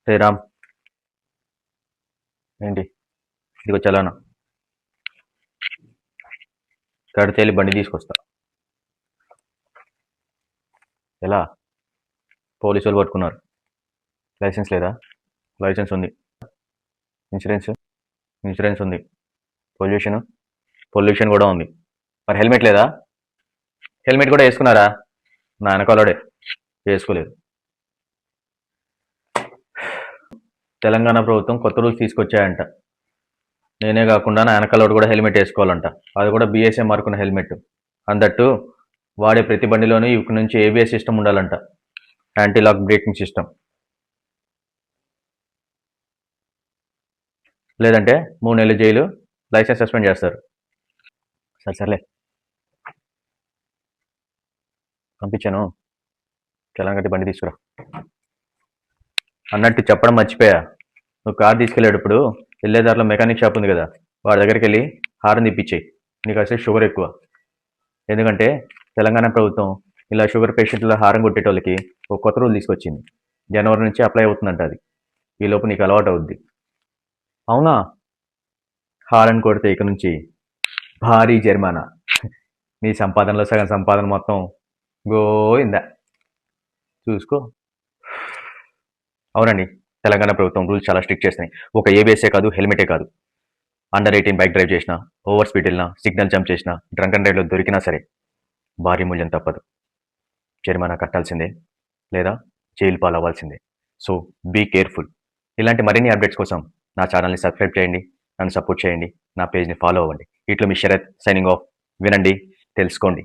రే రామ్, ఏంటి ఇదిగో చలానా కడితేలి బండి తీసుకొస్తా. ఎలా? పోలీసు వాళ్ళు పట్టుకున్నారు. లైసెన్స్ లేదా? లైసెన్స్ ఉంది. ఇన్సూరెన్స్? ఇన్సూరెన్స్ ఉంది. పొల్యూషన్? పొల్యూషన్ కూడా ఉంది. మరి హెల్మెట్ లేదా? హెల్మెట్ కూడా వేసుకున్నారా? నా వెనకాలడే వేసుకోలేదు. తెలంగాణ ప్రభుత్వం కొత్త రూల్స్ తీసుకొచ్చాయంట. నేనే కాకుండా నా వెనకాలోడు కూడా హెల్మెట్ వేసుకోవాలంట. అది కూడా బిఎస్ఏ మార్కున్న హెల్మెట్. అందట్టు వాడే ప్రతి బండిలోనూ ఇక్కడి నుంచి ఏబిఎస్ సిస్టమ్ ఉండాలంట. Anti lock braking system. లేదంటే 3 నెలలు జైలు, లైసెన్స్ సస్పెండ్ చేస్తారు. సర్లే పంపించాను. తెలంగాణ బండి తీసుకురా. అన్నట్టు చెప్పడం మర్చిపోయా. నువ్వు కార్ తీసుకెళ్ళేటప్పుడు వెళ్ళేదారిలో మెకానిక్ షాప్ ఉంది కదా, వాడి దగ్గరికి వెళ్ళి హారన్ తిప్పించేయి. నీకు అసలు షుగర్ ఎక్కువ. ఎందుకంటే తెలంగాణ ప్రభుత్వం ఇలా షుగర్ పేషెంట్ల హారం కొట్టేటోళ్ళకి ఒక కొత్త రూల్ తీసుకొచ్చింది. జనవరి నుంచి అప్లై అవుతుందంట. అది ఈలోపు నీకు అలవాటు అవుద్ది. అవునా? హారన్ కొడితే ఇక నుంచి భారీ జరిమానా. నీ సంపాదనలో సగం సంపాదన మొత్తం గోయిందా. చూసుకో. అవునండి, తెలంగాణ ప్రభుత్వం రూల్స్ చాలా స్ట్రిక్ట్ చేస్తున్నాయి. ఒక ఏబిఎస్ఏ కాదు, హెల్మెటే కాదు. అండర్ 18 బైక్ డ్రైవ్ చేసినా, ఓవర్ స్పీడ్ వెళ్ళినా, సిగ్నల్ జంప్ చేసినా, డ్రంక్ అండ్ డ్రైవ్లో దొరికినా సరే భారీ మూల్యం తప్పదు. జరిమానా కట్టాల్సిందే, లేదా జైలు పాలవ్వాల్సిందే. So be careful. ఇలాంటి మరిన్ని అప్డేట్స్ కోసం నా ఛానల్ని సబ్స్క్రైబ్ చేయండి, నన్ను సపోర్ట్ చేయండి, నా పేజ్ని ఫాలో అవ్వండి. ఇట్లా మీ శరత్ సైనింగ్ ఆఫ్. వినండి, తెలుసుకోండి.